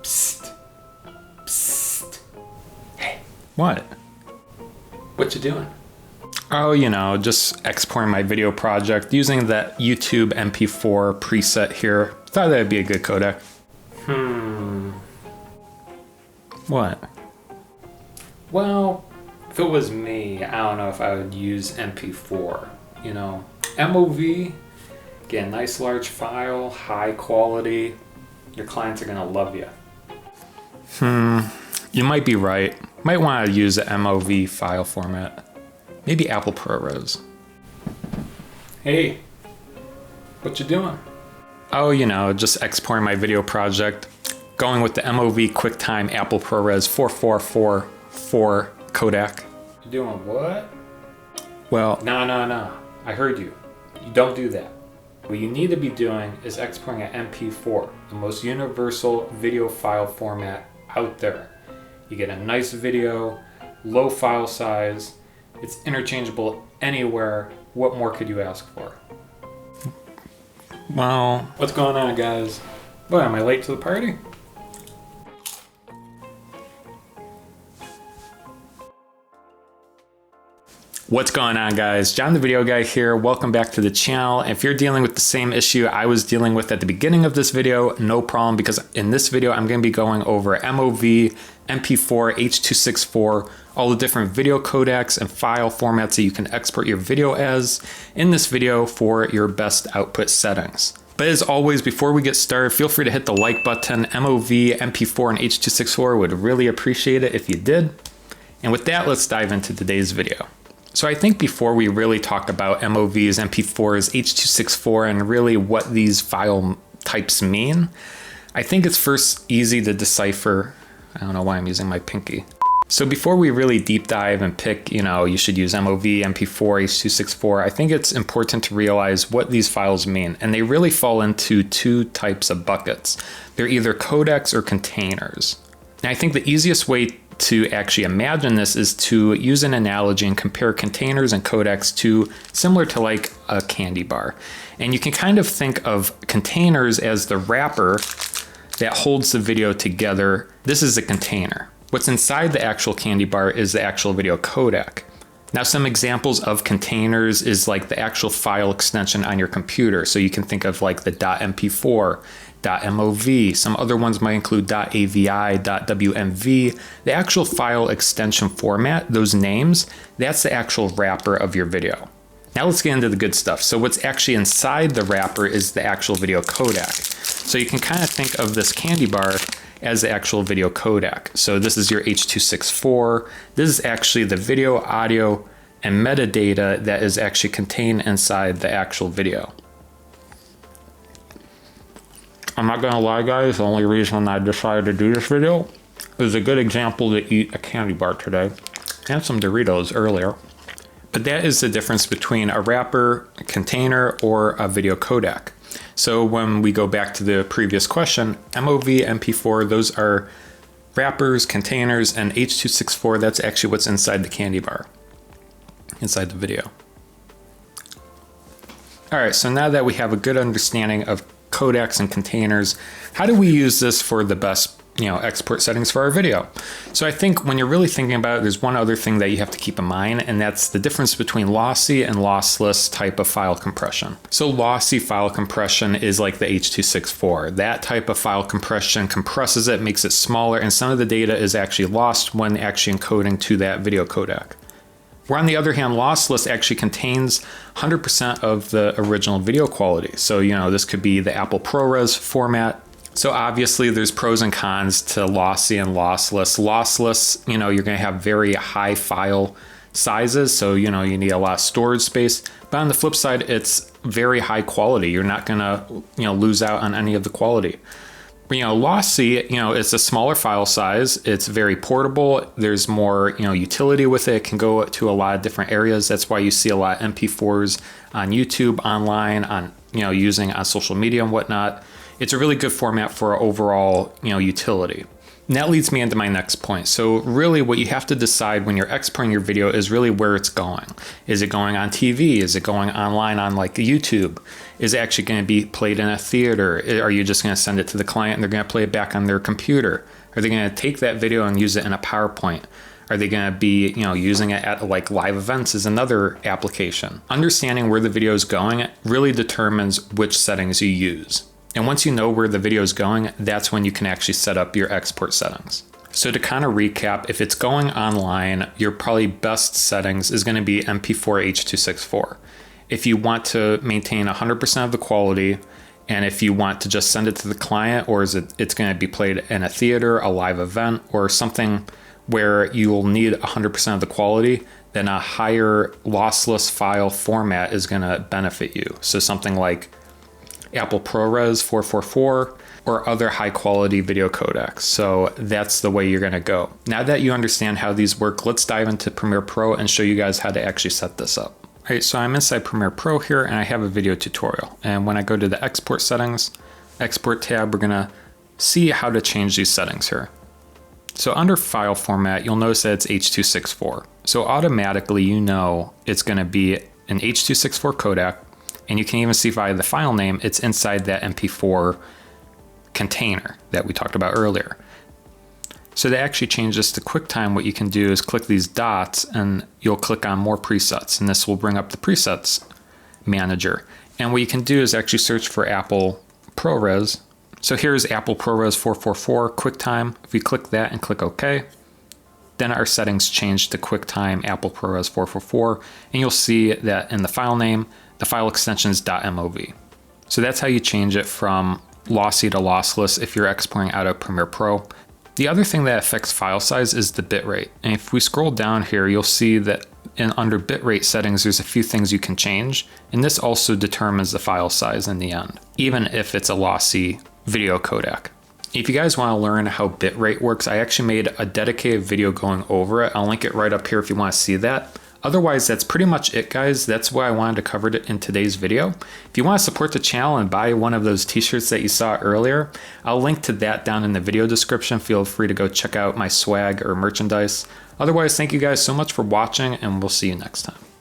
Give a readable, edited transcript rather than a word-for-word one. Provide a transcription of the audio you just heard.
Psst. Psst. Hey. What? What you doing? Oh, just exporting my video project using that YouTube MP4 preset here. Thought that'd be a good codec. What? Well, if it was me, I don't know if I would use MP4. MOV, get a nice large file, high quality. Your clients are gonna love you. You might be right. Might want to use the MOV file format. Maybe Apple ProRes. Hey, what you doing? Oh, just exporting my video project. Going with the MOV QuickTime Apple ProRes 4444 codec. You doing what? Well, No. I heard you. You don't do that. What you need to be doing is exporting an MP4, the most universal video file format out there. You get a nice video, low file size, it's interchangeable anywhere. What more could you ask for? well, What's going on, guys? What, am I late to the party? what's going on, guys? John the Video Guy here. Welcome back to the channel. If you're dealing with the same issue I was dealing with at the beginning of this video, no problem, because in this video I'm going to be going over MOV, MP4, H.264, all the different video codecs and file formats that you can export your video as in this video for your best output settings. But as always, before we get started, feel free to hit the like button. MOV, MP4, and H.264 would really appreciate it if you did. And with that, let's dive into today's video. So I think before we really talk about MOVs, MP4s, H.264, and really what these file types mean, I think it's first easy to decipher. I don't know why I'm using my pinky. So before we really deep dive and pick, you should use MOV, MP4, H.264, I think it's important to realize what these files mean. And they really fall into two types of buckets. They're either codecs or containers. And I think the easiest way to actually imagine this is to use an analogy and compare containers and codecs to similar to like a candy bar. And you can kind of think of containers as the wrapper that holds the video together. This is a container. What's inside the actual candy bar is the actual video codec. Now, some examples of containers is like the actual file extension on your computer. So you can think of like the .mp4, .mov. Some other ones might include .avi, .wmv. The actual file extension format, those names, that's the actual wrapper of your video. Now let's get into the good stuff. So what's actually inside the wrapper is the actual video codec. So you can kind of think of this candy bar as the actual video codec. So this is your H.264. This is actually the video, audio, and metadata that is actually contained inside the actual video. I'm not gonna lie, guys, the only reason I decided to do this video is a good example to eat a candy bar today and some Doritos earlier. But that is the difference between a wrapper, a container, or a video codec. So when we go back to the previous question, MOV, MP4, those are wrappers, containers, and H.264, that's actually what's inside the candy bar, inside the video. All right, so now that we have a good understanding of codecs and containers, how do we use this for the best export settings for our video? So I think when you're really thinking about it, there's one other thing that you have to keep in mind, and that's the difference between lossy and lossless type of file compression. So lossy file compression is like the H.264. That type of file compression compresses it, makes it smaller, and some of the data is actually lost when actually encoding to that video codec. Where on the other hand, lossless actually contains 100% of the original video quality. So, this could be the Apple ProRes format. So obviously there's pros and cons to lossy and lossless. Lossless, you're going to have very high file sizes. So, you need a lot of storage space. But on the flip side, it's very high quality. You're not going to, lose out on any of the quality. Lossy, it's a smaller file size. It's very portable. There's more, utility with it. It can go to a lot of different areas. That's why you see a lot of MP4s on YouTube, online, on, using on social media and whatnot. It's a really good format for overall, utility. And that leads me into my next point. So really what you have to decide when you're exporting your video is really where it's going. Is it going on TV? Is it going online on like YouTube? Is it actually going to be played in a theater? Are you just going to send it to the client and they're going to play it back on their computer? Are they going to take that video and use it in a PowerPoint? Are they going to be, using it at like live events is another application. Understanding where the video is going really determines which settings you use. And once you know where the video is going, that's when you can actually set up your export settings. So to kind of recap, if it's going online, your probably best settings is going to be MP4 H.264. If you want to maintain 100% of the quality, and if you want to just send it to the client, or it's going to be played in a theater, a live event, or something where you'll need 100% of the quality, then a higher lossless file format is going to benefit you. So something like Apple ProRes 444 or other high quality video codecs. So that's the way you're going to go. Now that you understand how these work, let's dive into Premiere Pro and show you guys how to actually set this up. All right, so I'm inside Premiere Pro here and I have a video tutorial. And when I go to the export settings, export tab, we're going to see how to change these settings here. So under file format, you'll notice that it's H.264. So automatically, it's going to be an H.264 codec. And you can even see by the file name, it's inside that MP4 container that we talked about earlier. So to actually change this to QuickTime, what you can do is click these dots and you'll click on more presets. And this will bring up the presets manager. And what you can do is actually search for Apple ProRes. So here's Apple ProRes 444 QuickTime. If we click that and click OK, then our settings change to QuickTime Apple ProRes 444. And you'll see that in the file name, the file extension is .mov. So that's how you change it from lossy to lossless if you're exporting out of Premiere Pro. The other thing that affects file size is the bitrate. And if we scroll down here, you'll see that under bitrate settings, there's a few things you can change. And this also determines the file size in the end, even if it's a lossy video codec. If you guys want to learn how bitrate works, I actually made a dedicated video going over it. I'll link it right up here if you want to see that. Otherwise, that's pretty much it, guys. That's what I wanted to cover in today's video. If you want to support the channel and buy one of those t-shirts that you saw earlier, I'll link to that down in the video description. Feel free to go check out my swag or merchandise. Otherwise, thank you guys so much for watching, and we'll see you next time.